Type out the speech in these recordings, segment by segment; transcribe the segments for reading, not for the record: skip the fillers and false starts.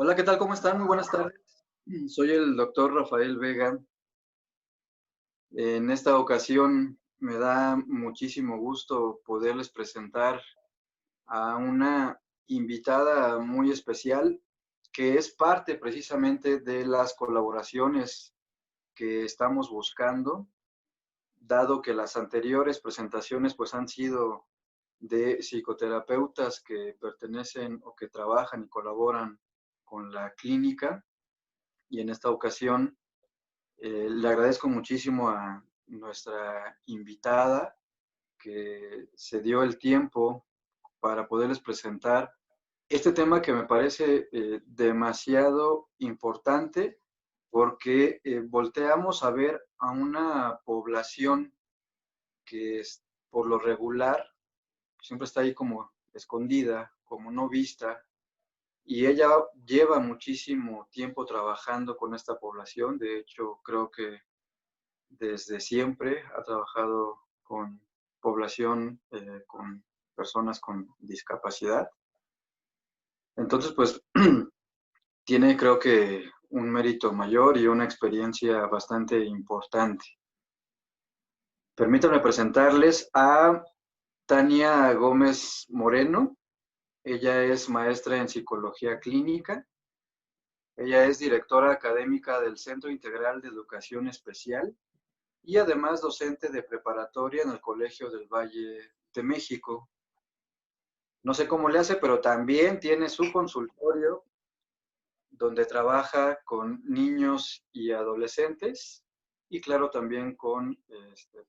Hola, ¿qué tal? ¿Cómo están? Muy buenas tardes. Soy el doctor Rafael Vega. En esta ocasión me da muchísimo gusto poderles presentar a una invitada muy especial que es parte precisamente de las colaboraciones que estamos buscando, dado que las anteriores presentaciones pues han sido de psicoterapeutas que pertenecen o que trabajan y colaboran con la clínica. Y en esta ocasión le agradezco muchísimo a nuestra invitada que se dio el tiempo para poderles presentar este tema que me parece demasiado importante porque volteamos a ver a una población que es, por lo regular siempre está ahí como escondida, como no vista, y ella lleva muchísimo tiempo trabajando con esta población. De hecho, creo que desde siempre ha trabajado con población, con personas con discapacidad. Entonces, pues, tiene creo que un mérito mayor y una experiencia bastante importante. Permítanme presentarles a Tania Gómez Moreno. Ella es maestra en psicología clínica. Ella es directora académica del Centro Integral de Educación Especial y además docente de preparatoria en el Colegio del Valle de México. No sé cómo le hace, pero también tiene su consultorio donde trabaja con niños y adolescentes y claro también con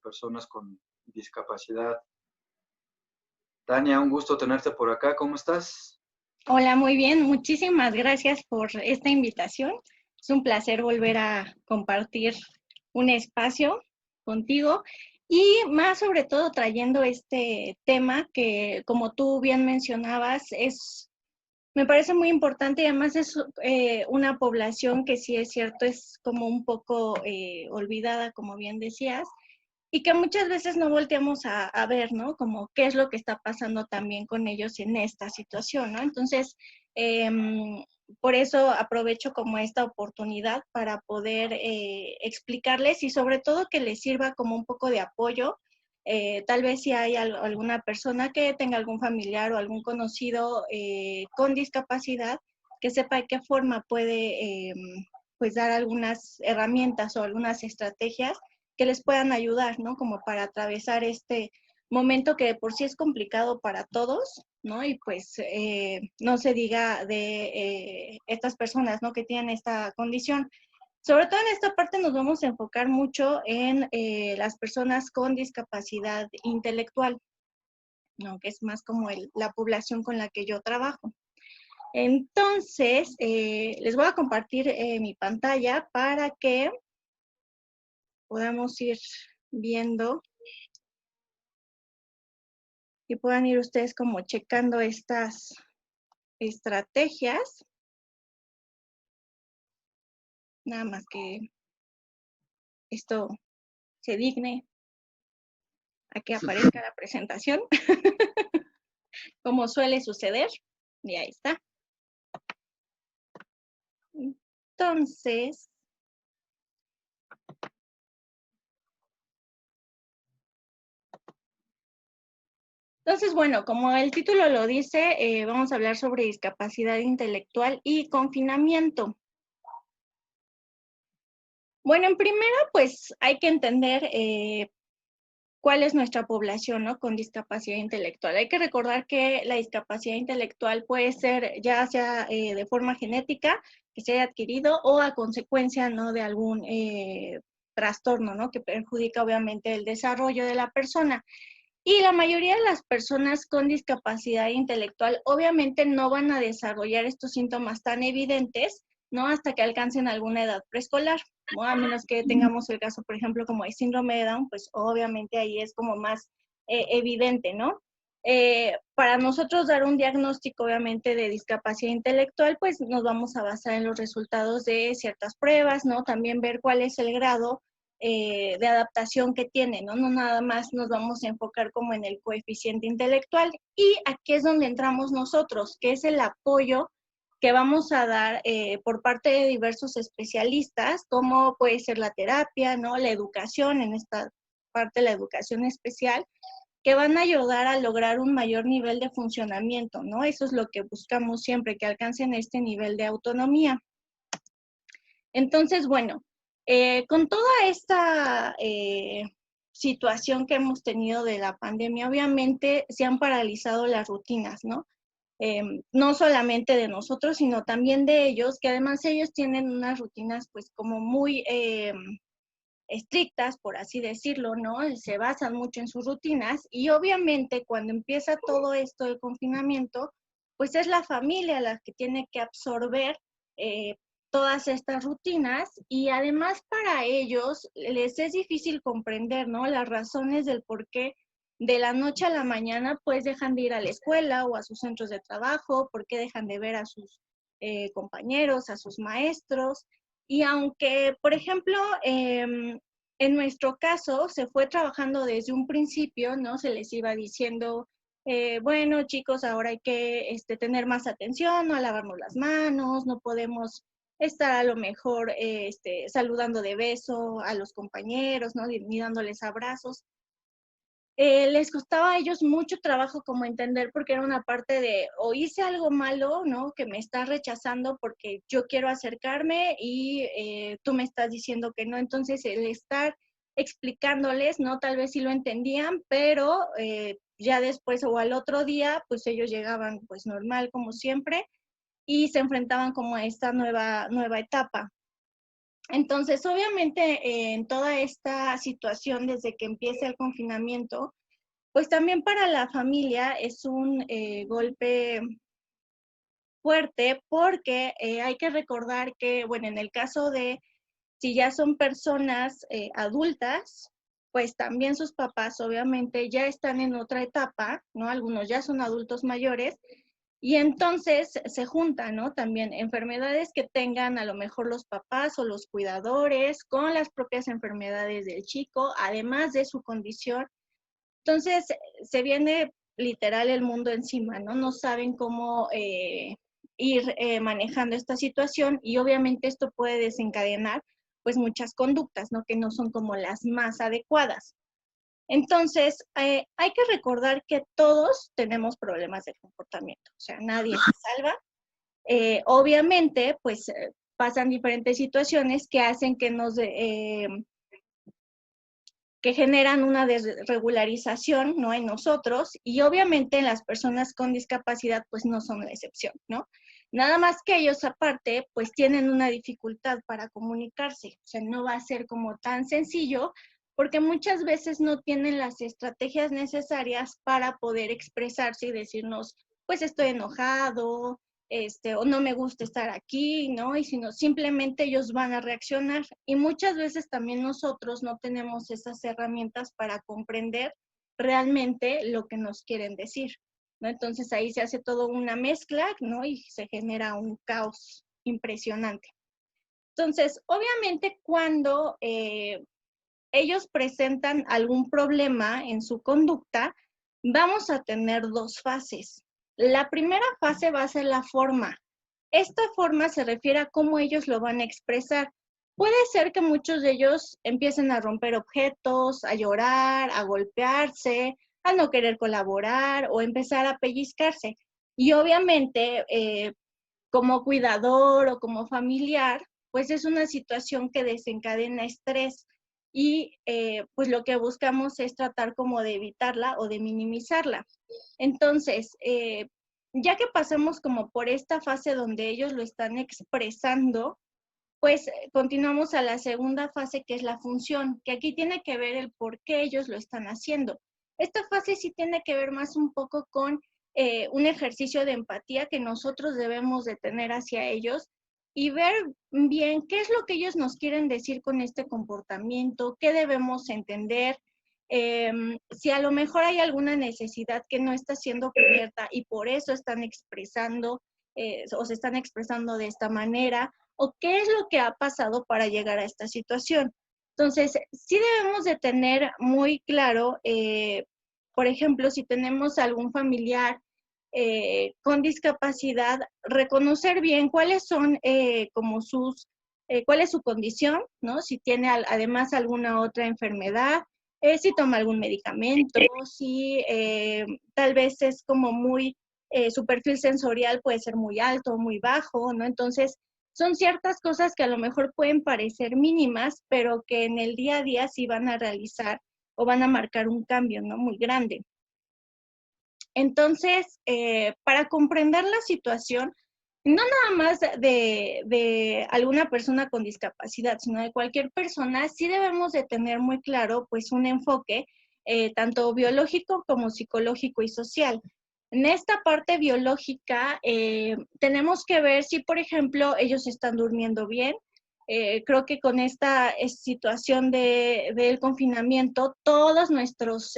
personas con discapacidad. Tania, un gusto tenerte por acá. ¿Cómo estás? Hola, muy bien. Muchísimas gracias por esta invitación. Es un placer volver a compartir un espacio contigo y más sobre todo trayendo este tema que, como tú bien mencionabas, me parece muy importante y además es una población que sí es cierto, es como un poco olvidada, como bien decías, y que muchas veces no volteamos a ver, ¿no? Como qué es lo que está pasando también con ellos en esta situación, ¿no? Entonces, eh, por eso aprovecho como esta oportunidad para poder explicarles y sobre todo que les sirva como un poco de apoyo. Tal vez si hay alguna persona que tenga algún familiar o algún conocido con discapacidad, que sepa de qué forma puede pues dar algunas herramientas o algunas estrategias que les puedan ayudar, ¿no? Como para atravesar este momento que de por sí es complicado para todos, ¿no? Y pues no se diga de estas personas, ¿no? Que tienen esta condición. Sobre todo en esta parte nos vamos a enfocar mucho en las personas con discapacidad intelectual, ¿no? Que es más como la población con la que yo trabajo. Entonces, les voy a compartir mi pantalla para que podamos ir viendo y puedan ir ustedes como checando estas estrategias. Nada más que esto se digne a que aparezca la presentación, como suele suceder. Y ahí está. Entonces, bueno, como el título lo dice, vamos a hablar sobre discapacidad intelectual y confinamiento. Bueno, en primera, pues hay que entender cuál es nuestra población, ¿no? Con discapacidad intelectual. Hay que recordar que la discapacidad intelectual puede ser ya sea de forma genética, que se haya adquirido, o a consecuencia, ¿no? De algún trastorno, ¿no? Que perjudica obviamente el desarrollo de la persona. Y la mayoría de las personas con discapacidad intelectual obviamente no van a desarrollar estos síntomas tan evidentes, ¿no? Hasta que alcancen alguna edad preescolar, ¿no? A menos que tengamos el caso, por ejemplo, como de síndrome de Down, pues obviamente ahí es como más evidente, ¿no? Para nosotros dar un diagnóstico, obviamente, de discapacidad intelectual, pues nos vamos a basar en los resultados de ciertas pruebas, ¿no? También ver cuál es el grado de adaptación que tiene, ¿no? No nada más nos vamos a enfocar como en el coeficiente intelectual. Y aquí es donde entramos nosotros, que es el apoyo que vamos a dar por parte de diversos especialistas, como puede ser la terapia, ¿no? La educación, en esta parte la educación especial, que van a ayudar a lograr un mayor nivel de funcionamiento, ¿no? Eso es lo que buscamos siempre, que alcancen este nivel de autonomía. Entonces, bueno, con toda esta situación que hemos tenido de la pandemia, obviamente se han paralizado las rutinas, ¿no? No solamente de nosotros, sino también de ellos, que además ellos tienen unas rutinas pues como muy estrictas, por así decirlo, ¿no? Se basan mucho en sus rutinas y obviamente cuando empieza todo esto del confinamiento, pues es la familia la que tiene que absorber eh, todas estas rutinas y además para ellos les es difícil comprender, ¿no? Las razones del por qué de la noche a la mañana pues dejan de ir a la escuela o a sus centros de trabajo, por qué dejan de ver a sus compañeros, a sus maestros. Y aunque, por ejemplo, en nuestro caso se fue trabajando desde un principio, ¿no? Se les iba diciendo, bueno, chicos, ahora hay que tener más atención, no a lavarnos las manos, no podemos estar a lo mejor saludando de beso a los compañeros, ¿no? Ni dándoles abrazos. Les costaba a ellos mucho trabajo como entender porque era una parte de o hice algo malo, ¿no? Que me estás rechazando porque yo quiero acercarme y tú me estás diciendo que no. Entonces el estar explicándoles, ¿no? Tal vez sí lo entendían, pero ya después o al otro día, pues ellos llegaban pues normal como siempre y se enfrentaban como a esta nueva etapa. Entonces, obviamente, en toda esta situación, desde que empieza el confinamiento, pues también para la familia es un golpe fuerte porque hay que recordar que, bueno, en el caso de si ya son personas adultas, pues también sus papás obviamente ya están en otra etapa, ¿no? Algunos ya son adultos mayores y entonces se juntan, ¿no? También enfermedades que tengan a lo mejor los papás o los cuidadores con las propias enfermedades del chico, además de su condición. Entonces, se viene literal el mundo encima, ¿no? No saben cómo ir manejando esta situación y obviamente esto puede desencadenar pues muchas conductas, ¿no? Que no son como las más adecuadas. Entonces, hay que recordar que todos tenemos problemas de comportamiento, o sea, nadie se salva. Obviamente, pues pasan diferentes situaciones que hacen que generan una desregularización, ¿no? En nosotros y obviamente en las personas con discapacidad pues no son la excepción, ¿no? Nada más que ellos aparte pues tienen una dificultad para comunicarse, o sea, no va a ser como tan sencillo porque muchas veces no tienen las estrategias necesarias para poder expresarse y decirnos, pues estoy enojado, o no me gusta estar aquí, ¿no? Y sino simplemente ellos van a reaccionar. Y muchas veces también nosotros no tenemos esas herramientas para comprender realmente lo que nos quieren decir, ¿no? Entonces ahí se hace todo una mezcla, ¿no? Y se genera un caos impresionante. Entonces, obviamente cuando ellos presentan algún problema en su conducta, vamos a tener dos fases. La primera fase va a ser la forma. Esta forma se refiere a cómo ellos lo van a expresar. Puede ser que muchos de ellos empiecen a romper objetos, a llorar, a golpearse, a no querer colaborar o empezar a pellizcarse. Y obviamente, como cuidador o como familiar, pues es una situación que desencadena estrés y pues lo que buscamos es tratar como de evitarla o de minimizarla. Entonces, ya que pasamos como por esta fase donde ellos lo están expresando, pues continuamos a la segunda fase que es la función, que aquí tiene que ver el por qué ellos lo están haciendo. Esta fase sí tiene que ver más un poco con un ejercicio de empatía que nosotros debemos de tener hacia ellos y ver bien qué es lo que ellos nos quieren decir con este comportamiento, qué debemos entender, si a lo mejor hay alguna necesidad que no está siendo cubierta y por eso están expresando o se están expresando de esta manera, o qué es lo que ha pasado para llegar a esta situación. Entonces, sí debemos de tener muy claro, por ejemplo, si tenemos algún familiar con discapacidad, reconocer bien cuáles son como cuál es su condición, ¿no? Si tiene además alguna otra enfermedad, si toma algún medicamento, si tal vez es como muy, su perfil sensorial puede ser muy alto, muy bajo, ¿no? Entonces, son ciertas cosas que a lo mejor pueden parecer mínimas, pero que en el día a día sí van a realizar o van a marcar un cambio, ¿no? Muy grande. Entonces, para comprender la situación, no nada más de alguna persona con discapacidad, sino de cualquier persona, sí debemos de tener muy claro pues un enfoque tanto biológico como psicológico y social. En esta parte biológica tenemos que ver si, por ejemplo, ellos están durmiendo bien. Creo que con esta situación del confinamiento, todos nuestros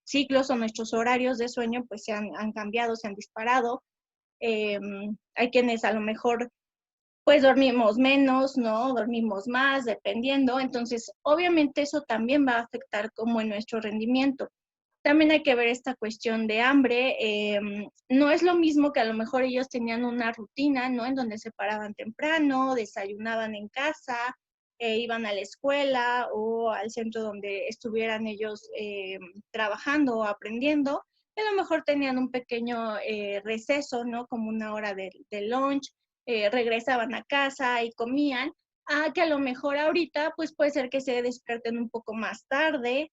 ciclos o nuestros horarios de sueño pues han cambiado, se han disparado. Eh, Hay quienes a lo mejor pues dormimos menos, ¿no? Dormimos más, dependiendo. Entonces, obviamente eso también va a afectar como en nuestro rendimiento. También hay que ver esta cuestión de hambre. No es lo mismo que a lo mejor ellos tenían una rutina, ¿no? En donde se paraban temprano, desayunaban en casa, iban a la escuela o al centro donde estuvieran ellos trabajando o aprendiendo. A lo mejor tenían un pequeño receso, ¿no? Como una hora de lunch, regresaban a casa y comían. Que a lo mejor ahorita, pues puede ser que se despierten un poco más tarde,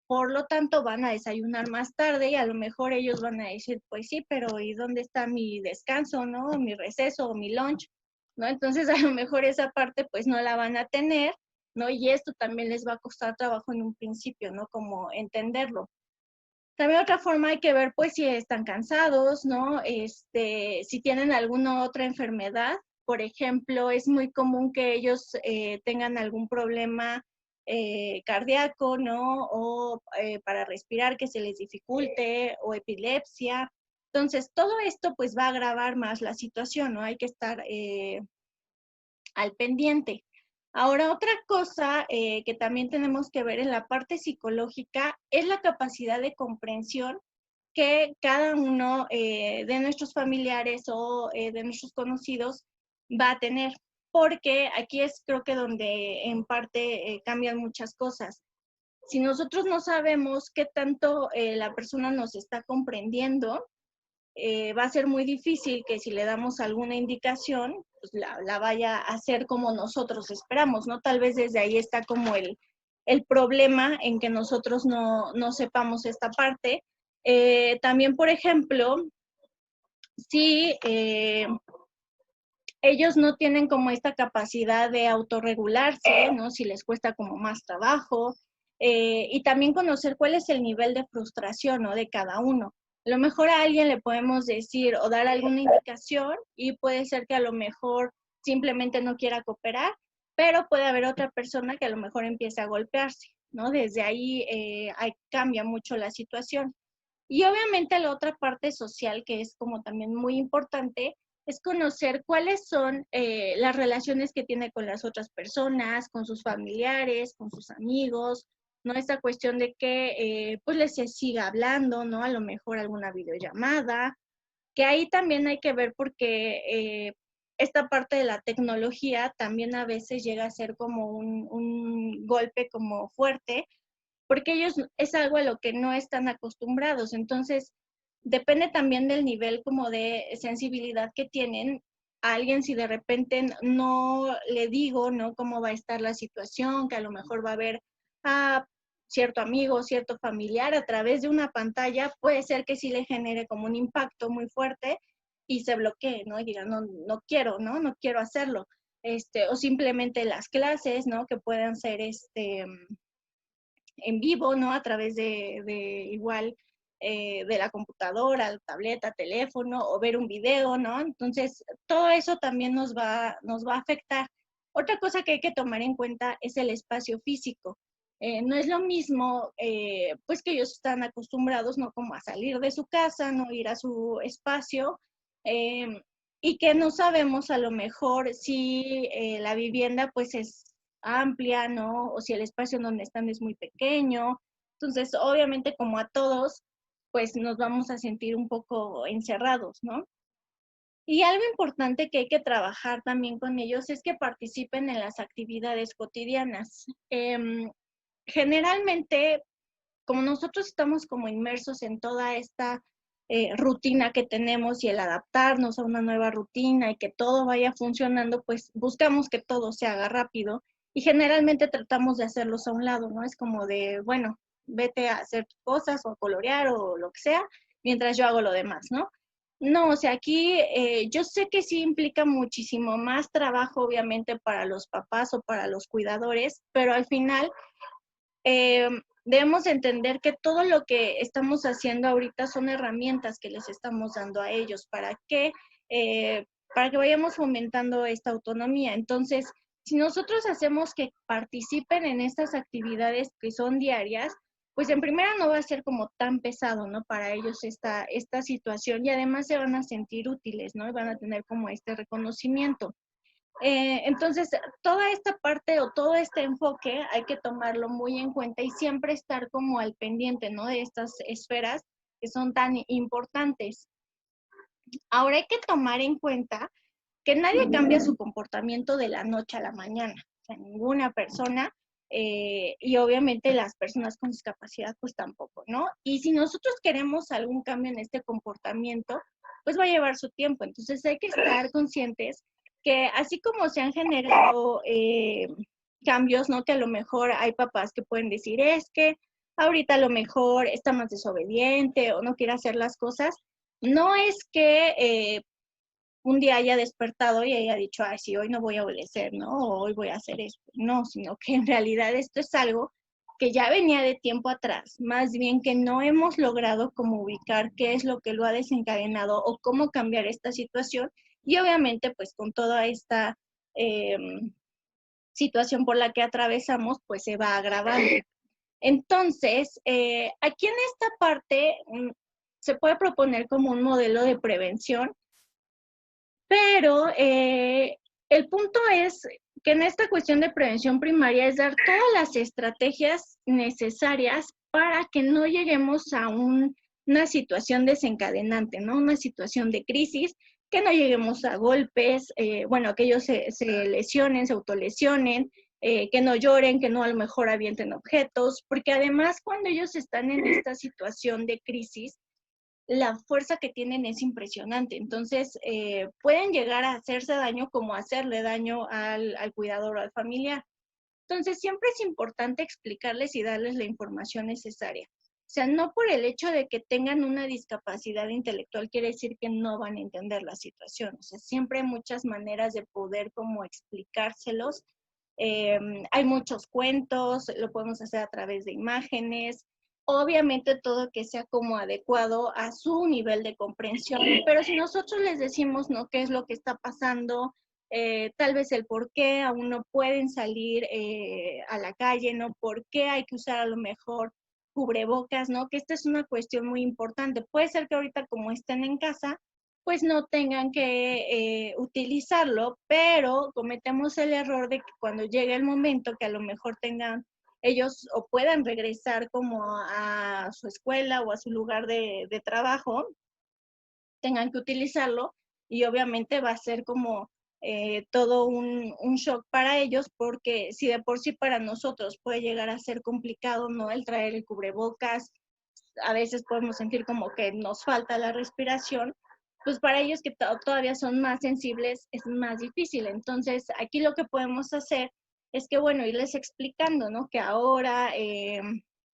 por lo tanto, van a desayunar más tarde y a lo mejor ellos van a decir, pues sí, pero ¿y dónde está mi descanso, no? Mi receso o mi lunch, ¿no? Entonces, a lo mejor esa parte pues no la van a tener, ¿no? Y esto también les va a costar trabajo en un principio, ¿no? Como entenderlo. También otra forma hay que ver pues si están cansados, ¿no? Si tienen alguna otra enfermedad, por ejemplo, es muy común que ellos tengan algún problema cardíaco, ¿no? O para respirar que se les dificulte, o epilepsia. Entonces, todo esto pues va a agravar más la situación, ¿no? Hay que estar al pendiente. Ahora, otra cosa que también tenemos que ver en la parte psicológica es la capacidad de comprensión que cada uno de nuestros familiares o de nuestros conocidos va a tener, porque aquí es creo que donde en parte cambian muchas cosas. Si nosotros no sabemos qué tanto la persona nos está comprendiendo, va a ser muy difícil que si le damos alguna indicación, pues la vaya a hacer como nosotros esperamos, ¿no? Tal vez desde ahí está como el problema en que nosotros no sepamos esta parte. También, por ejemplo, si ellos no tienen como esta capacidad de autorregularse, ¿no? Si les cuesta como más trabajo, y también conocer cuál es el nivel de frustración, ¿no? De cada uno. A lo mejor a alguien le podemos decir o dar alguna indicación y puede ser que a lo mejor simplemente no quiera cooperar, pero puede haber otra persona que a lo mejor empiece a golpearse, ¿no? Desde ahí cambia mucho la situación. Y obviamente la otra parte social que es como también muy importante es conocer cuáles son las relaciones que tiene con las otras personas, con sus familiares, con sus amigos, ¿no? Esta cuestión de que pues les se siga hablando, ¿no? A lo mejor alguna videollamada, que ahí también hay que ver porque esta parte de la tecnología también a veces llega a ser como un golpe como fuerte, porque ellos es algo a lo que no están acostumbrados. Entonces, depende también del nivel como de sensibilidad que tienen a alguien. Si de repente no le digo, ¿no? Cómo va a estar la situación, que a lo mejor va a haber a cierto amigo, cierto familiar a través de una pantalla, puede ser que sí le genere como un impacto muy fuerte y se bloquee, ¿no? Y diga, no quiero, ¿no? No quiero hacerlo. O simplemente las clases, ¿no? Que puedan ser en vivo, ¿no? A través de igual de la computadora, la tableta, teléfono, o ver un video, ¿no? Entonces, todo eso también nos va a afectar. Otra cosa que hay que tomar en cuenta es el espacio físico. No es lo mismo, pues que ellos están acostumbrados, ¿no? Como a salir de su casa, ¿no? Ir a su espacio, eh, y que no sabemos a lo mejor si la vivienda, pues es amplia, ¿no? O si el espacio donde están es muy pequeño. Entonces, obviamente, como a todos, pues nos vamos a sentir un poco encerrados, ¿no? Y algo importante que hay que trabajar también con ellos es que participen en las actividades cotidianas. Generalmente, como nosotros estamos como inmersos en toda esta rutina que tenemos y el adaptarnos a una nueva rutina y que todo vaya funcionando, pues buscamos que todo se haga rápido y generalmente tratamos de hacerlos a un lado, ¿no? Es como de, bueno, vete a hacer cosas o a colorear o lo que sea, mientras yo hago lo demás, ¿no? No, o sea, aquí yo sé que sí implica muchísimo más trabajo, obviamente, para los papás o para los cuidadores, pero al final eh, debemos entender que todo lo que estamos haciendo ahorita son herramientas que les estamos dando a ellos para que vayamos fomentando esta autonomía. Entonces, si nosotros hacemos que participen en estas actividades que son diarias, pues en primera no va a ser como tan pesado, ¿no? Para ellos esta situación y además se van a sentir útiles, ¿no? Y van a tener como este reconocimiento. Entonces, toda esta parte o todo este enfoque hay que tomarlo muy en cuenta y siempre estar como al pendiente, ¿no? De estas esferas que son tan importantes. Ahora hay que tomar en cuenta que nadie cambia su comportamiento de la noche a la mañana. O sea, ninguna persona, y obviamente las personas con discapacidad, pues tampoco, ¿no? Y si nosotros queremos algún cambio en este comportamiento, pues va a llevar su tiempo. Entonces hay que estar conscientes que así como se han generado cambios, ¿no? Que a lo mejor hay papás que pueden decir, es que ahorita a lo mejor está más desobediente o no quiere hacer las cosas. No es que un día haya despertado y haya dicho, ay, sí, hoy no voy a obedecer, ¿no? O hoy voy a hacer esto. No, sino que en realidad esto es algo que ya venía de tiempo atrás, más bien que no hemos logrado como ubicar qué es lo que lo ha desencadenado o cómo cambiar esta situación y obviamente pues con toda esta eh, situación por la que atravesamos pues se va agravando. Entonces, aquí en esta parte se puede proponer como un modelo de prevención, pero el punto es que en esta cuestión de prevención primaria es dar todas las estrategias necesarias para que no lleguemos a una situación desencadenante, ¿no? Una situación de crisis, que no lleguemos a golpes, bueno, que ellos se lesionen, se autolesionen, que no lloren, que no a lo mejor avienten objetos, porque además cuando ellos están en esta situación de crisis, la fuerza que tienen es impresionante. Entonces, pueden llegar a hacerse daño como hacerle daño al cuidador o al familiar. Entonces, siempre es importante explicarles y darles la información necesaria. O sea, no por el hecho de que tengan una discapacidad intelectual quiere decir que no van a entender la situación. O sea, siempre hay muchas maneras de poder como explicárselos. Hay muchos cuentos, lo podemos hacer a través de imágenes, obviamente todo que sea como adecuado a su nivel de comprensión, pero si nosotros les decimos, ¿no? ¿Qué es lo que está pasando? Tal vez el por qué aún no pueden salir a la calle, ¿no? ¿Por qué hay que usar a lo mejor cubrebocas, ¿no? Que esta es una cuestión muy importante. Puede ser que ahorita como estén en casa, pues no tengan que utilizarlo, pero cometemos el error de que cuando llegue el momento que a lo mejor tengan ellos o puedan regresar como a su escuela o a su lugar de trabajo, tengan que utilizarlo y obviamente va a ser como todo un shock para ellos porque si de por sí para nosotros puede llegar a ser complicado, ¿no? El traer el cubrebocas, a veces podemos sentir como que nos falta la respiración, pues para ellos que todavía son más sensibles es más difícil. Entonces, aquí lo que podemos hacer es que, bueno, irles explicando, ¿no? Que ahora,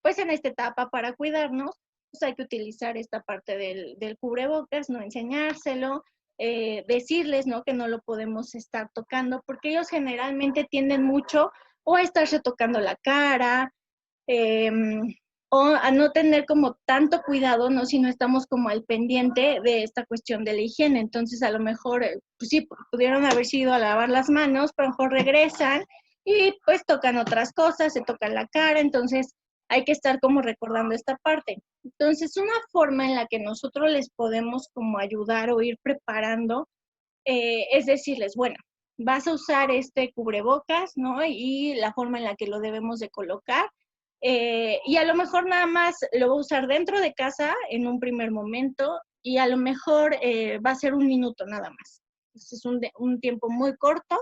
pues en esta etapa para cuidarnos, pues hay que utilizar esta parte del cubrebocas, no enseñárselo, decirles, ¿no? Que no lo podemos estar tocando, porque ellos generalmente tienden mucho o a estarse tocando la cara, eh, o a no tener como tanto cuidado, ¿no? Si no estamos como al pendiente de esta cuestión de la higiene. Entonces, a lo mejor, pues sí, pudieron haber ido a lavar las manos, pero a lo mejor regresan y pues tocan otras cosas, se tocan la cara, entonces hay que estar como recordando esta parte. Entonces, una forma en la que nosotros les podemos como ayudar o ir preparando es decirles, bueno, vas a usar este cubrebocas, ¿no? Y la forma en la que lo debemos de colocar Y a lo mejor nada más lo va a usar dentro de casa en un primer momento y a lo mejor va a ser 1 minuto nada más. Es un tiempo muy corto,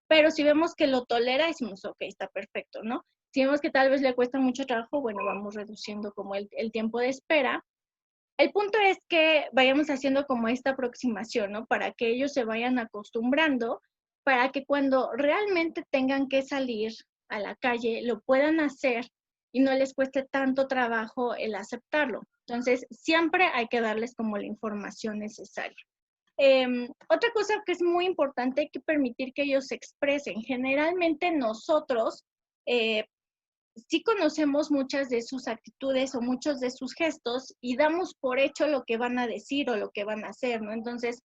pero si vemos que lo tolera, decimos, ok, está perfecto, ¿no? Si vemos que tal vez le cuesta mucho trabajo, bueno, vamos reduciendo como el tiempo de espera. El punto es que vayamos haciendo como esta aproximación, ¿no? Para que ellos se vayan acostumbrando, para que cuando realmente tengan que salir a la calle, lo puedan hacer y no les cueste tanto trabajo el aceptarlo. Entonces, siempre hay que darles como la información necesaria. Otra cosa que es muy importante, hay que permitir que ellos se expresen. Generalmente nosotros sí conocemos muchas de sus actitudes o muchos de sus gestos y damos por hecho lo que van a decir o lo que van a hacer, ¿no? Entonces,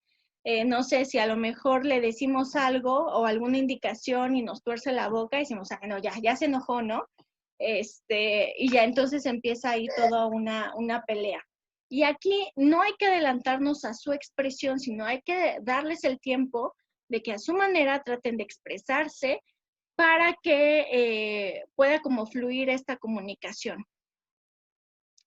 no sé si a lo mejor le decimos algo o alguna indicación y nos tuerce la boca y decimos, ah, no, ya se enojó, ¿no? Y ya entonces empieza ahí toda una pelea. Y aquí no hay que adelantarnos a su expresión, sino hay que darles el tiempo de que a su manera traten de expresarse para que pueda como fluir esta comunicación.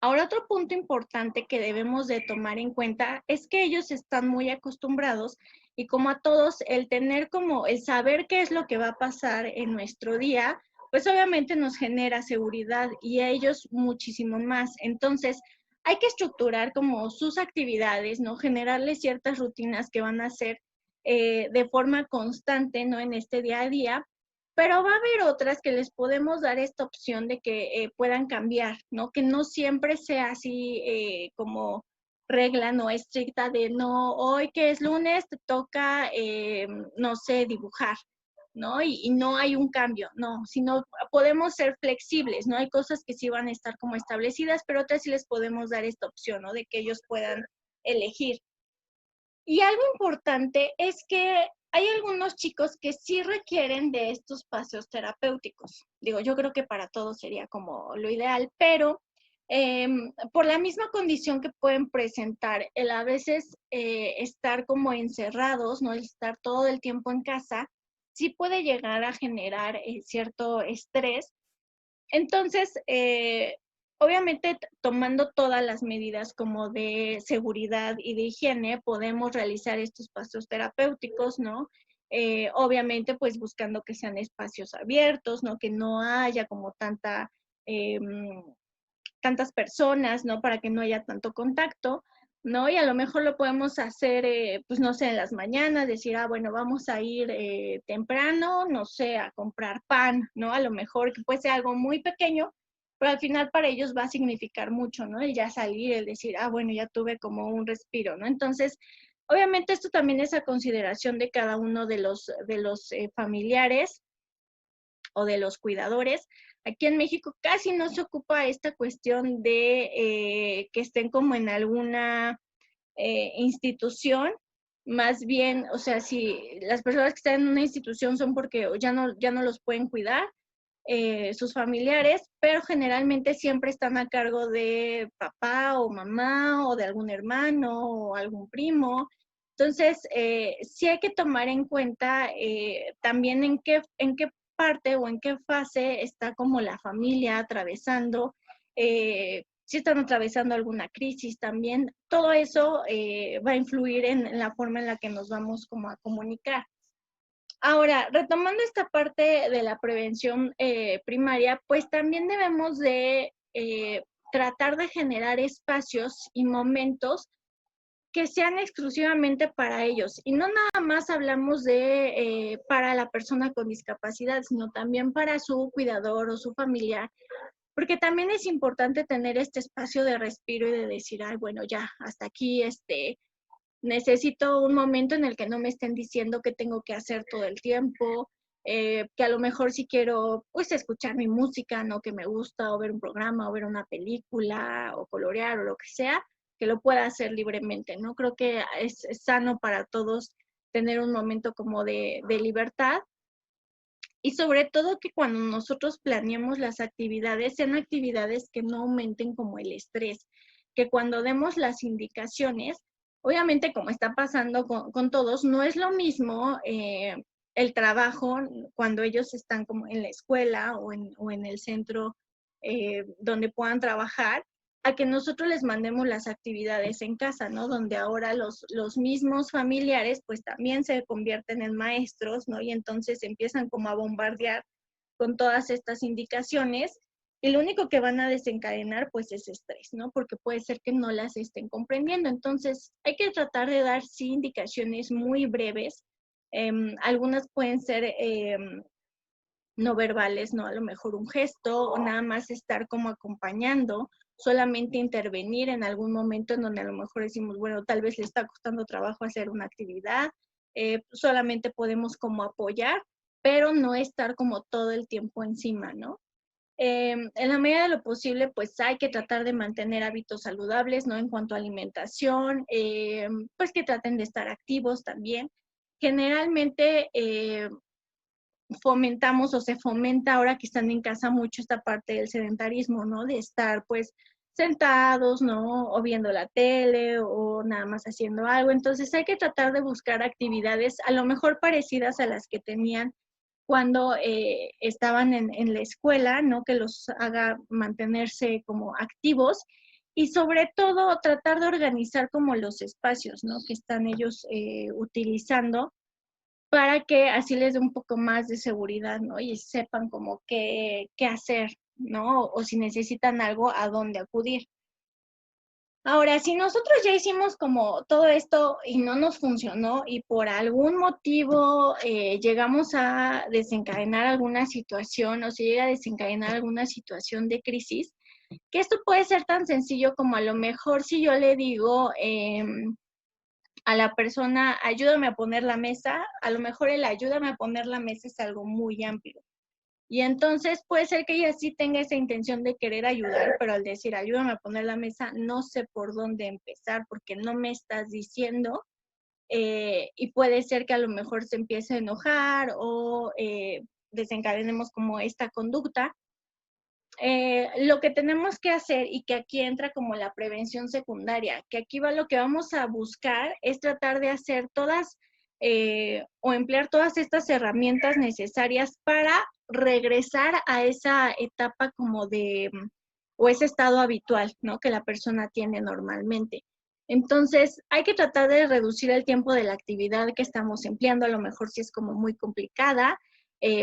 Ahora, otro punto importante que debemos de tomar en cuenta es que ellos están muy acostumbrados y como a todos, el tener como el saber qué es lo que va a pasar en nuestro día, pues obviamente nos genera seguridad y a ellos muchísimo más. Entonces, hay que estructurar como sus actividades, ¿no? Generarles ciertas rutinas que van a hacer de forma constante, ¿no? En este día a día, pero va a haber otras que les podemos dar esta opción de que puedan cambiar, ¿no? Que no siempre sea así como regla no estricta de no, hoy que es lunes te toca, no sé, dibujar, ¿no? Y no hay un cambio, no, sino podemos ser flexibles, ¿no? Hay cosas que sí van a estar como establecidas, pero otras sí les podemos dar esta opción, ¿no? De que ellos puedan elegir. Y algo importante es que hay algunos chicos que sí requieren de estos paseos terapéuticos. Digo, yo creo que para todos sería como lo ideal, pero por la misma condición que pueden presentar, el a veces estar como encerrados, no el estar todo el tiempo en casa, sí puede llegar a generar cierto estrés. Entonces, obviamente tomando todas las medidas como de seguridad y de higiene, podemos realizar estos pasos terapéuticos, ¿no? Obviamente, pues buscando que sean espacios abiertos, ¿no? Que no haya como tantas personas, ¿no? Para que no haya tanto contacto, ¿no? Y a lo mejor lo podemos hacer, pues no sé, en las mañanas, decir, ah, bueno, vamos a ir temprano, no sé, a comprar pan, ¿no? A lo mejor que puede ser algo muy pequeño, pero al final para ellos va a significar mucho, ¿no? El ya salir, el decir, ah, bueno, ya tuve como un respiro, ¿no? Entonces, obviamente esto también es a consideración de cada uno de los familiares o de los cuidadores. Aquí en México casi no se ocupa esta cuestión de que estén como en alguna institución, más bien, o sea, si las personas que están en una institución son porque ya no los pueden cuidar, sus familiares, pero generalmente siempre están a cargo de papá o mamá o de algún hermano o algún primo. Entonces, sí hay que tomar en cuenta también en qué parte o en qué fase está como la familia atravesando, si están atravesando alguna crisis también. Todo eso va a influir en la forma en la que nos vamos como a comunicar. Ahora, retomando esta parte de la prevención primaria, pues también debemos de tratar de generar espacios y momentos que sean exclusivamente para ellos. Y no nada más hablamos de para la persona con discapacidad, sino también para su cuidador o su familiar, porque también es importante tener este espacio de respiro y de decir, ay, bueno, ya, hasta aquí, necesito un momento en el que no me estén diciendo qué tengo que hacer todo el tiempo, que a lo mejor si quiero, pues, escuchar mi música, ¿no? Que me gusta, o ver un programa, o ver una película, o colorear, o lo que sea, que lo pueda hacer libremente, ¿no? Creo que es sano para todos tener un momento como de libertad y sobre todo que cuando nosotros planeemos las actividades, sean actividades que no aumenten como el estrés, que cuando demos las indicaciones, obviamente como está pasando con todos, no es lo mismo el trabajo cuando ellos están como en la escuela o en el centro donde puedan trabajar, a que nosotros les mandemos las actividades en casa, ¿no? Donde ahora los mismos familiares pues también se convierten en maestros, ¿no? Y entonces empiezan como a bombardear con todas estas indicaciones y lo único que van a desencadenar pues es estrés, ¿no? Porque puede ser que no las estén comprendiendo. Entonces hay que tratar de dar sí indicaciones muy breves. Algunas pueden ser no verbales, ¿no? A lo mejor un gesto o nada más estar como acompañando, solamente intervenir en algún momento en donde a lo mejor decimos, bueno, tal vez le está costando trabajo hacer una actividad, solamente podemos como apoyar, pero no estar como todo el tiempo encima, ¿no? En la medida de lo posible, pues hay que tratar de mantener hábitos saludables, ¿no? En cuanto a alimentación, pues que traten de estar activos también. Generalmente, fomentamos o se fomenta ahora que están en casa mucho esta parte del sedentarismo, ¿no? De estar pues sentados, ¿no? O viendo la tele o nada más haciendo algo. Entonces hay que tratar de buscar actividades a lo mejor parecidas a las que tenían cuando estaban en la escuela, ¿no? Que los haga mantenerse como activos y sobre todo tratar de organizar como los espacios, ¿no? Que están ellos utilizando para que así les dé un poco más de seguridad, ¿no? Y sepan como qué hacer, ¿no? O si necesitan algo, a dónde acudir. Ahora, si nosotros ya hicimos como todo esto y no nos funcionó y por algún motivo llegamos a desencadenar alguna situación o se llega a desencadenar alguna situación de crisis, que esto puede ser tan sencillo como a lo mejor si yo le digo, a la persona, ayúdame a poner la mesa, a lo mejor el ayúdame a poner la mesa es algo muy amplio. Y entonces puede ser que ella sí tenga esa intención de querer ayudar, pero al decir ayúdame a poner la mesa, no sé por dónde empezar porque no me estás diciendo. Y puede ser que a lo mejor se empiece a enojar o desencadenemos como esta conducta. Lo que tenemos que hacer y que aquí entra como la prevención secundaria, que aquí va lo que vamos a buscar es tratar de hacer todas o emplear todas estas herramientas necesarias para regresar a esa etapa como de, o ese estado habitual, ¿no? Que la persona tiene normalmente. Entonces, hay que tratar de reducir el tiempo de la actividad que estamos empleando, a lo mejor si es como muy complicada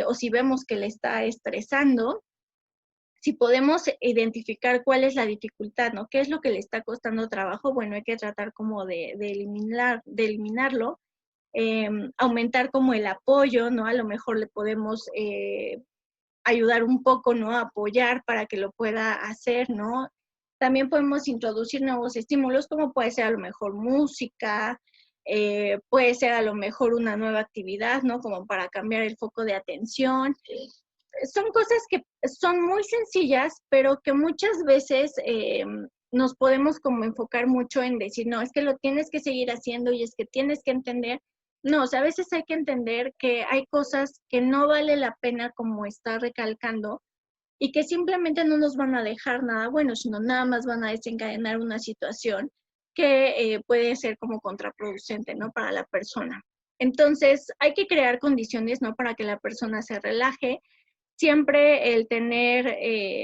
o si vemos que le está estresando, si podemos identificar cuál es la dificultad, ¿no? ¿Qué es lo que le está costando trabajo? Bueno, hay que tratar como de eliminarlo, aumentar como el apoyo, ¿no? A lo mejor le podemos ayudar un poco, ¿no? Apoyar para que lo pueda hacer, ¿no? También podemos introducir nuevos estímulos, como puede ser a lo mejor música, puede ser a lo mejor una nueva actividad, ¿no? Como para cambiar el foco de atención. Son cosas que son muy sencillas, pero que muchas veces nos podemos como enfocar mucho en decir, no, es que lo tienes que seguir haciendo y es que tienes que entender. No, o sea, a veces hay que entender que hay cosas que no vale la pena como estar recalcando y que simplemente no nos van a dejar nada bueno, sino nada más van a desencadenar una situación que puede ser como contraproducente, ¿no? Para la persona. Entonces, hay que crear condiciones, ¿no? Para que la persona se relaje, siempre el tener,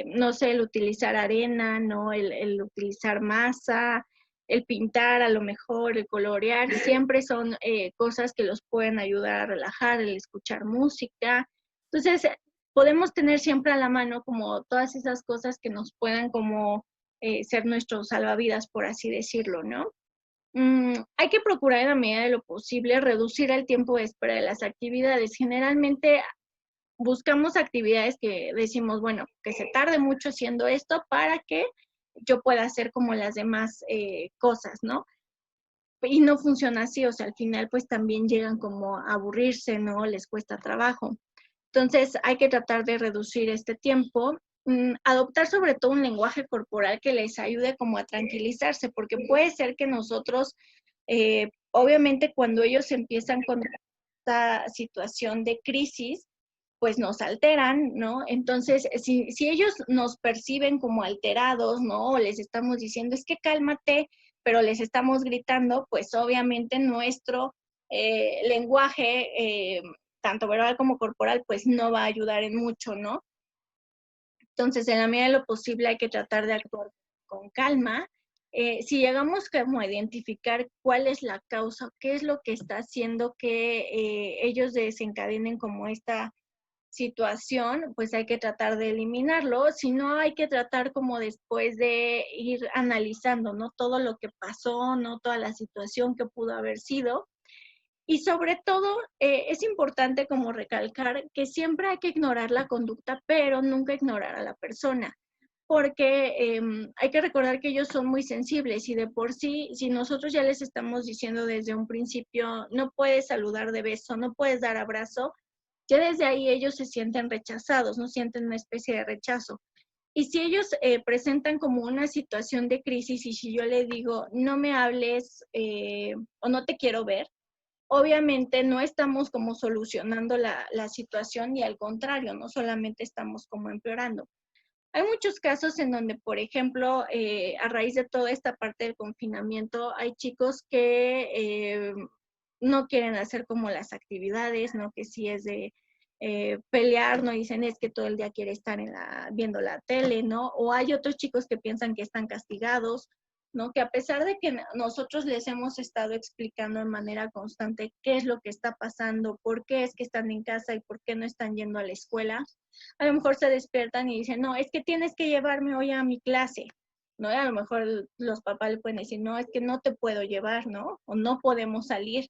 no sé, el utilizar arena, ¿no? El utilizar masa, el pintar a lo mejor, el colorear, siempre son cosas que los pueden ayudar a relajar, el escuchar música. Entonces, podemos tener siempre a la mano como todas esas cosas que nos puedan como ser nuestros salvavidas, por así decirlo, ¿no? Hay que procurar en la medida de lo posible reducir el tiempo de espera de las actividades. Generalmente buscamos actividades que decimos, bueno, que se tarde mucho haciendo esto para que yo pueda hacer como las demás cosas, ¿no? Y no funciona así, o sea, al final pues también llegan como a aburrirse, ¿no? Les cuesta trabajo. Entonces hay que tratar de reducir este tiempo, adoptar sobre todo un lenguaje corporal que les ayude como a tranquilizarse, porque puede ser que nosotros, obviamente cuando ellos empiezan con esta situación de crisis, pues nos alteran, ¿no? Entonces, si ellos nos perciben como alterados, ¿no? O les estamos diciendo, es que cálmate, pero les estamos gritando, pues obviamente nuestro lenguaje, tanto verbal como corporal, pues no va a ayudar en mucho, ¿no? Entonces, en la medida de lo posible hay que tratar de actuar con calma. Si llegamos como a identificar cuál es la causa, qué es lo que está haciendo que ellos desencadenen como esta situación, pues hay que tratar de eliminarlo. Si no, hay que tratar como después de ir analizando, ¿no? Todo lo que pasó, ¿no? Toda la situación que pudo haber sido. Y sobre todo, es importante como recalcar que siempre hay que ignorar la conducta, pero nunca ignorar a la persona, porque hay que recordar que ellos son muy sensibles y de por sí, si nosotros ya les estamos diciendo desde un principio, no puedes saludar de beso, no puedes dar abrazo, ya desde ahí ellos se sienten rechazados, no sienten una especie de rechazo. Y si ellos presentan como una situación de crisis y si yo le digo, no me hables o no te quiero ver, obviamente no estamos como solucionando la situación y al contrario, no solamente estamos como empeorando. Hay muchos casos en donde, por ejemplo, a raíz de toda esta parte del confinamiento, hay chicos que no quieren hacer como las actividades, ¿no? Que si es de pelear, ¿no? Dicen es que todo el día quiere estar viendo la tele, ¿no? O hay otros chicos que piensan que están castigados, ¿no? Que a pesar de que nosotros les hemos estado explicando de manera constante qué es lo que está pasando, por qué es que están en casa y por qué no están yendo a la escuela, a lo mejor se despiertan y dicen, no, es que tienes que llevarme hoy a mi clase, ¿no? Y a lo mejor los papás le pueden decir, no, es que no te puedo llevar, ¿no? O no podemos salir.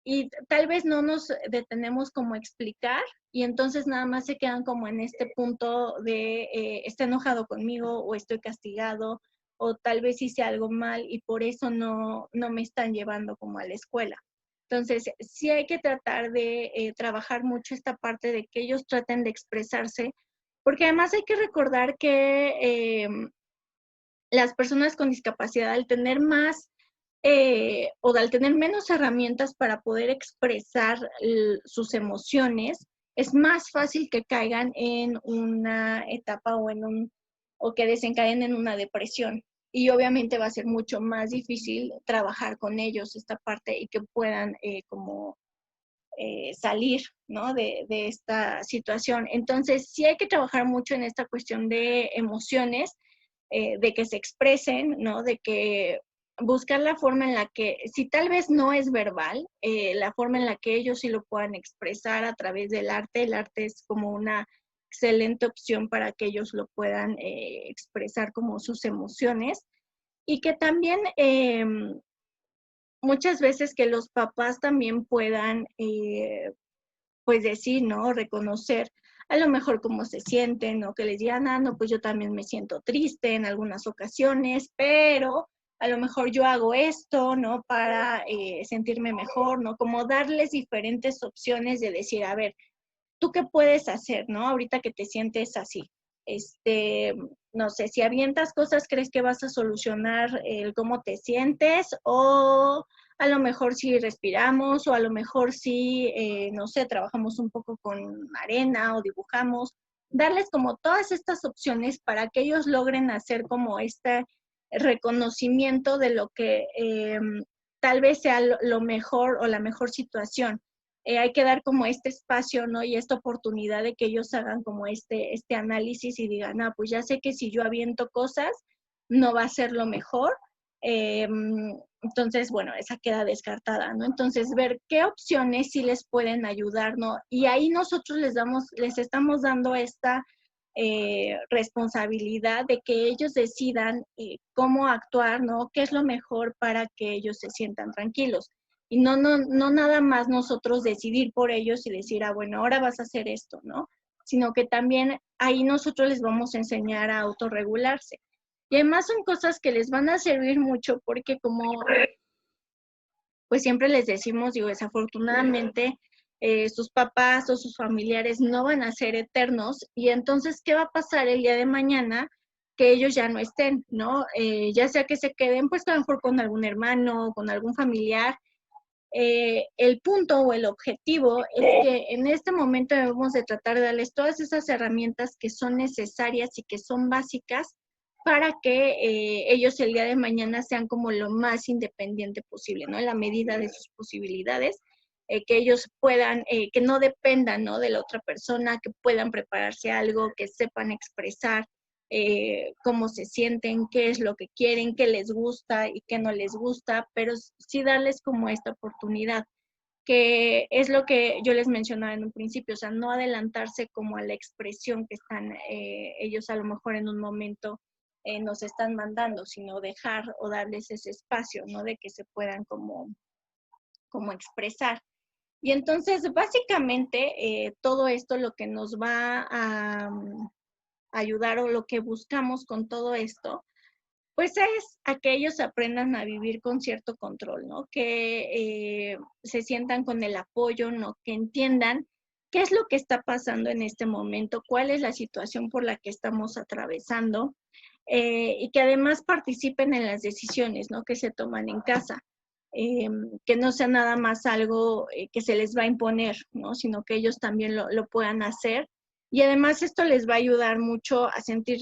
Y tal vez no nos detenemos como a explicar y entonces nada más se quedan como en este punto de está enojado conmigo o estoy castigado o tal vez hice algo mal y por eso no me están llevando como a la escuela. Entonces, sí hay que tratar de trabajar mucho esta parte de que ellos traten de expresarse, porque además hay que recordar que las personas con discapacidad, al tener más o al tener menos herramientas para poder expresar sus emociones, es más fácil que caigan en una etapa o que desencadenen en una depresión. Y obviamente va a ser mucho más difícil trabajar con ellos esta parte y que puedan como salir, ¿no? De esta situación. Entonces, sí hay que trabajar mucho en esta cuestión de emociones, de que se expresen, ¿no? De que buscar la forma en la que, si tal vez no es verbal, la forma en la que ellos sí lo puedan expresar a través del arte. El arte es como una excelente opción para que ellos lo puedan expresar como sus emociones y que también muchas veces que los papás también puedan pues decir, ¿no? Reconocer a lo mejor cómo se sienten, o que les digan, ah, no, pues yo también me siento triste en algunas ocasiones, pero a lo mejor yo hago esto, ¿no? Para sentirme mejor, ¿no? Como darles diferentes opciones de decir, a ver, ¿tú qué puedes hacer, no? Ahorita que te sientes así. No sé, si avientas cosas, ¿crees que vas a solucionar el cómo te sientes? O a lo mejor si respiramos, o a lo mejor si, no sé, trabajamos un poco con arena o dibujamos. Darles como todas estas opciones para que ellos logren hacer como este reconocimiento de lo que tal vez sea lo mejor o la mejor situación. Hay que dar como este espacio, ¿no? Y esta oportunidad de que ellos hagan como este análisis y digan, ah, pues ya sé que si yo aviento cosas, no va a ser lo mejor. Entonces, bueno, esa queda descartada, ¿no? Entonces, ver qué opciones sí les pueden ayudar, ¿no? Y ahí nosotros les estamos dando esta responsabilidad de que ellos decidan cómo actuar, ¿no? ¿Qué es lo mejor para que ellos se sientan tranquilos? Y no nada más nosotros decidir por ellos y decir, ah, bueno, ahora vas a hacer esto, ¿no? Sino que también ahí nosotros les vamos a enseñar a autorregularse. Y además son cosas que les van a servir mucho porque como pues siempre les decimos, digo, desafortunadamente sus papás o sus familiares no van a ser eternos y entonces, ¿qué va a pasar el día de mañana? Que ellos ya no estén, ¿no? Ya sea que se queden, pues a lo mejor con algún hermano, con algún familiar. El punto o el objetivo es que en este momento debemos de tratar de darles todas esas herramientas que son necesarias y que son básicas para que ellos el día de mañana sean como lo más independiente posible, ¿no? En la medida de sus posibilidades. que ellos puedan, que no dependan, ¿no?, de la otra persona, que puedan prepararse algo, que sepan expresar cómo se sienten, qué es lo que quieren, qué les gusta y qué no les gusta, pero sí darles como esta oportunidad, que es lo que yo les mencionaba en un principio, o sea, no adelantarse como a la expresión que están ellos a lo mejor en un momento nos están mandando, sino dejar o darles ese espacio, ¿no?, de que se puedan como expresar. Y entonces, básicamente, todo esto lo que nos va a ayudar o lo que buscamos con todo esto, pues es a que ellos aprendan a vivir con cierto control, ¿no? Que se sientan con el apoyo, ¿no? Que entiendan qué es lo que está pasando en este momento, cuál es la situación por la que estamos atravesando, y que además participen en las decisiones, ¿no?, que se toman en casa. Que no sea nada más algo que se les va a imponer, ¿no?, sino que ellos también lo puedan hacer. Y además esto les va a ayudar mucho a sentir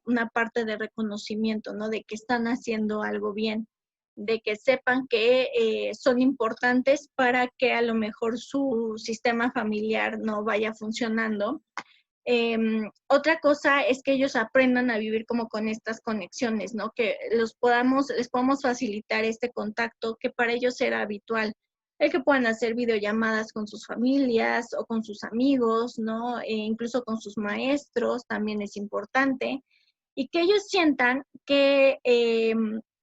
una parte de reconocimiento, ¿no?, de que están haciendo algo bien, de que sepan que son importantes para que a lo mejor su sistema familiar no vaya funcionando. Otra cosa es que ellos aprendan a vivir como con estas conexiones, ¿no? Que les podamos facilitar este contacto que para ellos era habitual. El que puedan hacer videollamadas con sus familias o con sus amigos, ¿no? Incluso con sus maestros también es importante. Y que ellos sientan que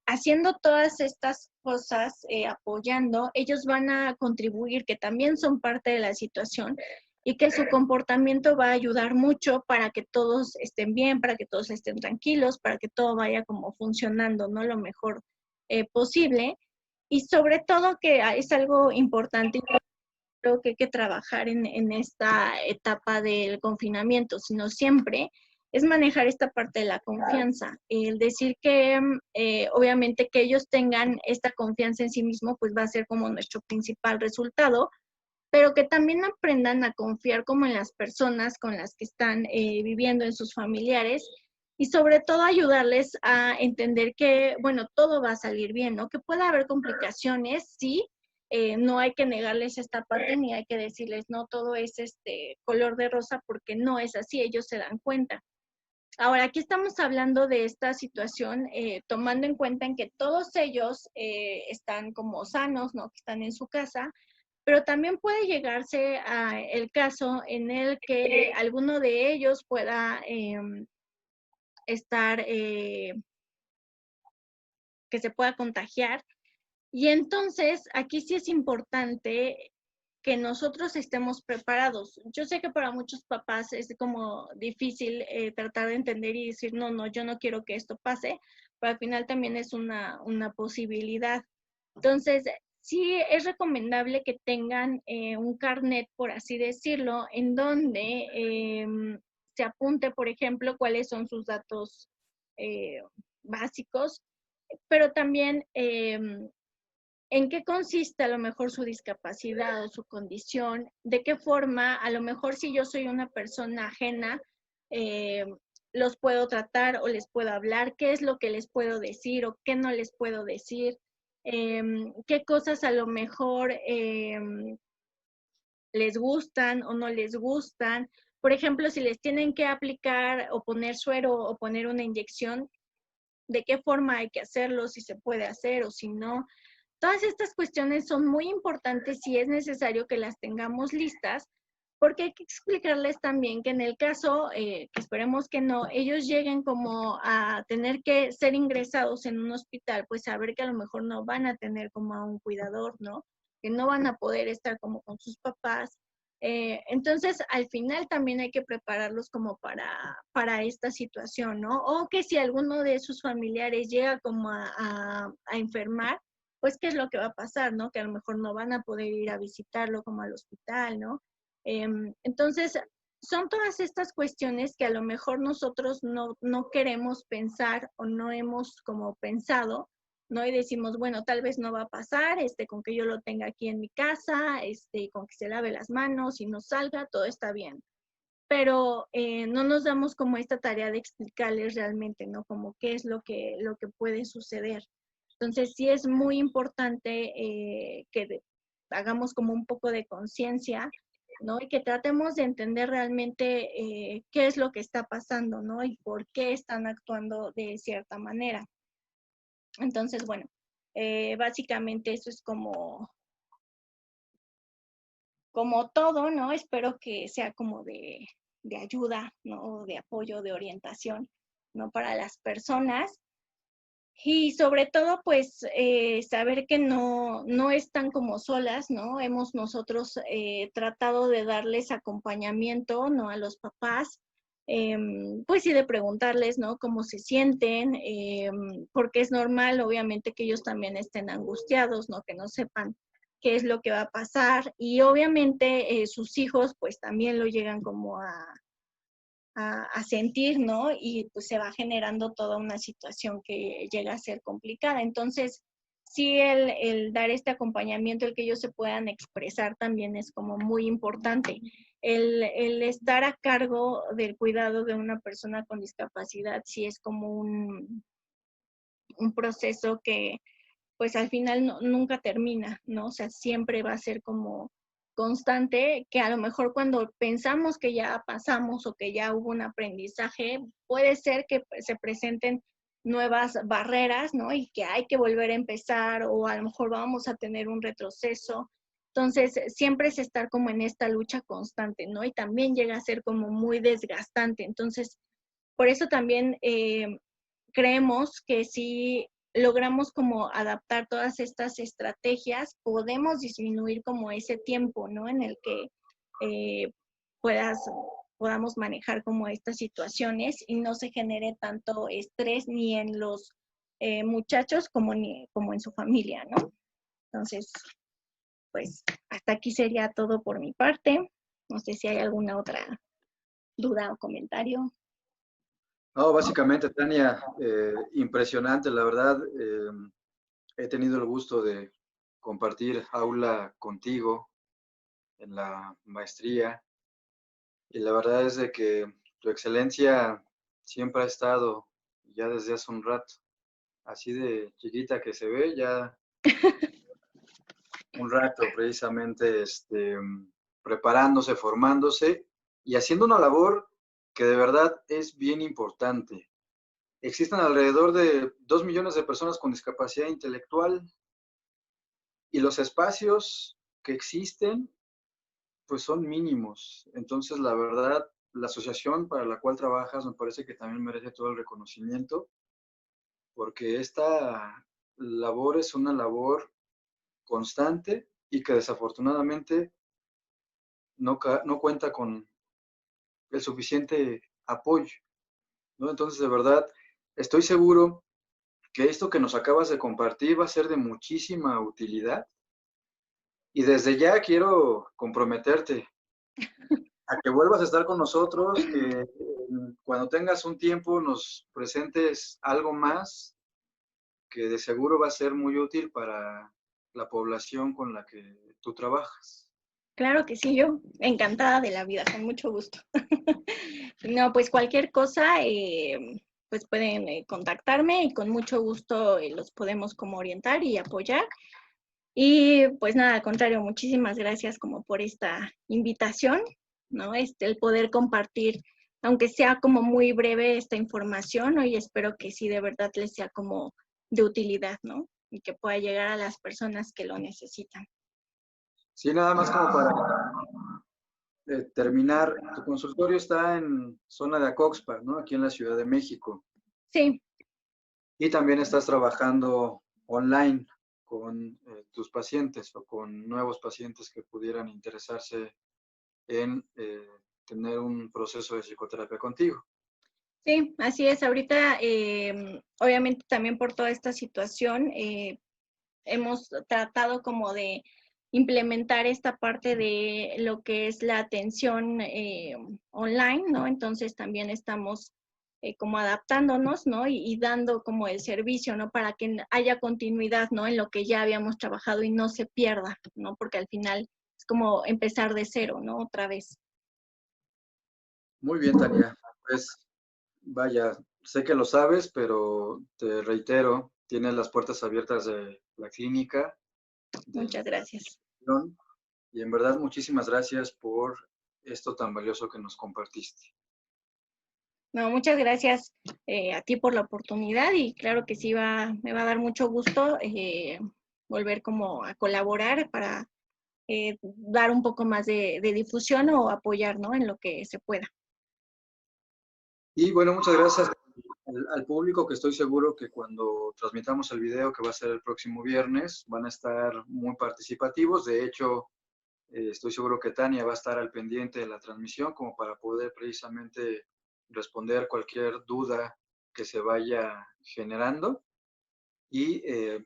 haciendo todas estas cosas, apoyando, ellos van a contribuir, que también son parte de la situación y que su comportamiento va a ayudar mucho para que todos estén bien, para que todos estén tranquilos, para que todo vaya como funcionando, ¿no?, lo mejor posible. Y sobre todo que es algo importante, creo que hay que trabajar en esta etapa del confinamiento, sino siempre es manejar esta parte de la confianza. El decir que obviamente que ellos tengan esta confianza en sí mismo, pues va a ser como nuestro principal resultado, pero que también aprendan a confiar como en las personas con las que están viviendo, en sus familiares, y sobre todo ayudarles a entender que, bueno, todo va a salir bien, ¿no? Que puede haber complicaciones, sí, no hay que negarles esta parte ni hay que decirles, no, todo es color de rosa, porque no es así, ellos se dan cuenta. Ahora, aquí estamos hablando de esta situación, tomando en cuenta en que todos ellos están como sanos, ¿no?, que están en su casa, pero también puede llegarse a el caso en el que alguno de ellos pueda estar, que se pueda contagiar. Y entonces, aquí sí es importante que nosotros estemos preparados. Yo sé que para muchos papás es como difícil tratar de entender y decir, no, no, yo no quiero que esto pase, pero al final también es una posibilidad. Entonces, sí es recomendable que tengan un carnet, por así decirlo, en donde se apunte, por ejemplo, cuáles son sus datos eh, básicos, pero también en qué consiste a lo mejor su discapacidad o su condición, de qué forma, a lo mejor si yo soy una persona ajena, eh, los puedo tratar o les puedo hablar, qué es lo que les puedo decir o qué no les puedo decir, qué cosas a lo mejor les gustan o no les gustan. Por ejemplo, si les tienen que aplicar o poner suero o poner una inyección, de qué forma hay que hacerlo, si se puede hacer o si no. Todas estas cuestiones son muy importantes y es necesario que las tengamos listas, porque hay que explicarles también que en el caso, que esperemos que no, ellos lleguen como a tener que ser ingresados en un hospital, pues saber que a lo mejor no van a tener como a un cuidador, ¿no? Que no van a poder estar como con sus papás. Entonces, al final también hay que prepararlos como para esta situación, ¿no? O que si alguno de sus familiares llega como a enfermar, pues qué es lo que va a pasar, ¿no? Que a lo mejor no van a poder ir a visitarlo como al hospital, ¿no? Entonces, son todas estas cuestiones que a lo mejor nosotros no queremos pensar o no hemos como pensado, ¿no? Y decimos, bueno, tal vez no va a pasar, con que yo lo tenga aquí en mi casa, con que se lave las manos y no salga, todo está bien. Pero no nos damos como esta tarea de explicarles realmente, ¿no? Como qué es lo que puede suceder. Entonces, sí es muy importante que hagamos como un poco de conciencia, ¿no? Y que tratemos de entender realmente qué es lo que está pasando, ¿no? Y por qué están actuando de cierta manera. Entonces, bueno, básicamente eso es como todo, ¿no? Espero que sea como de ayuda, ¿no? De apoyo, de orientación, ¿no? Para las personas. Y sobre todo, pues, saber que no están como solas, ¿no? Hemos nosotros tratado de darles acompañamiento, ¿no? A los papás, pues sí, de preguntarles, ¿no? Cómo se sienten, porque es normal, obviamente, que ellos también estén angustiados, ¿no? Que no sepan qué es lo que va a pasar. Y obviamente sus hijos, pues, también lo llegan como a sentir, ¿no? Y pues se va generando toda una situación que llega a ser complicada. Entonces, sí, el dar este acompañamiento, el que ellos se puedan expresar también es como muy importante. El estar a cargo del cuidado de una persona con discapacidad sí es como un proceso que pues al final nunca termina, ¿no? O sea, siempre va a ser como constante, que a lo mejor cuando pensamos que ya pasamos o que ya hubo un aprendizaje, puede ser que se presenten nuevas barreras, ¿no? Y que hay que volver a empezar o a lo mejor vamos a tener un retroceso. Entonces, siempre es estar como en esta lucha constante, ¿no? Y también llega a ser como muy desgastante. Entonces, por eso también creemos que si logramos como adaptar todas estas estrategias, podemos disminuir como ese tiempo, ¿no? En el que eh, puedas, podamos manejar como estas situaciones y no se genere tanto estrés ni en los muchachos como en su familia, ¿no? Entonces, pues hasta aquí sería todo por mi parte. No sé si hay alguna otra duda o comentario. No, básicamente, Tania, impresionante, la verdad. He tenido el gusto de compartir aula contigo en la maestría y la verdad es de que tu excelencia siempre ha estado ya desde hace un rato, así de chiquita que se ve, ya un rato precisamente preparándose, formándose y haciendo una labor que de verdad es bien importante. Existen alrededor de 2 millones de personas con discapacidad intelectual y los espacios que existen pues son mínimos. Entonces, la verdad, la asociación para la cual trabajas me parece que también merece todo el reconocimiento porque esta labor es una labor constante y que desafortunadamente no cuenta con el suficiente apoyo, ¿no? Entonces, de verdad, estoy seguro que esto que nos acabas de compartir va a ser de muchísima utilidad y desde ya quiero comprometerte a que vuelvas a estar con nosotros, que cuando tengas un tiempo nos presentes algo más que de seguro va a ser muy útil para la población con la que tú trabajas. Claro que sí, yo encantada de la vida, con mucho gusto. No, pues cualquier cosa, pues pueden contactarme y con mucho gusto los podemos como orientar y apoyar. Y pues nada, al contrario, muchísimas gracias como por esta invitación, ¿no? El poder compartir, aunque sea como muy breve esta información, ¿no? Y espero que sí de verdad les sea como de utilidad, ¿no? Y que pueda llegar a las personas que lo necesitan. Sí, nada más como para terminar, tu consultorio está en zona de Acoxpa, ¿no? Aquí en la Ciudad de México. Sí, Y también estás trabajando online con tus pacientes o con nuevos pacientes que pudieran interesarse en tener un proceso de psicoterapia contigo. sí, así es. Ahorita, obviamente también por toda esta situación, hemos tratado como de implementar esta parte de lo que es la atención online, ¿no? Entonces también estamos como adaptándonos, ¿no? Y dando como el servicio, ¿no? Para que haya continuidad, ¿no? En lo que ya habíamos trabajado y no se pierda, ¿no? Porque al final es como empezar de cero, ¿no? Otra vez. Muy bien, Tania. Pues vaya, sé que lo sabes, pero te reitero, tienes las puertas abiertas de la clínica, de Muchas gracias. información y en verdad muchísimas gracias por esto tan valioso que nos compartiste. No, muchas gracias a ti por la oportunidad y claro que sí me va a dar mucho gusto volver como a colaborar para dar un poco más de difusión o apoyar, ¿no? En lo que se pueda. Y bueno, muchas gracias al público, que estoy seguro que cuando transmitamos el video, que va a ser el próximo viernes, van a estar muy participativos. De hecho, estoy seguro que Tania va a estar al pendiente de la transmisión como para poder precisamente responder cualquier duda que se vaya generando. Y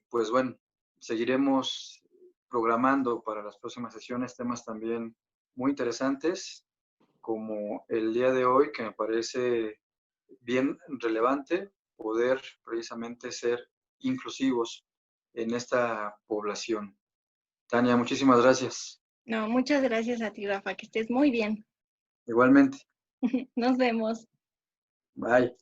pues bueno, seguiremos programando para las próximas sesiones temas también muy interesantes, como el día de hoy, que me parece bien relevante poder precisamente ser inclusivos en esta población. Tania, muchísimas gracias. No, muchas gracias a ti, Rafa, que estés muy bien. Igualmente. Nos vemos. Bye.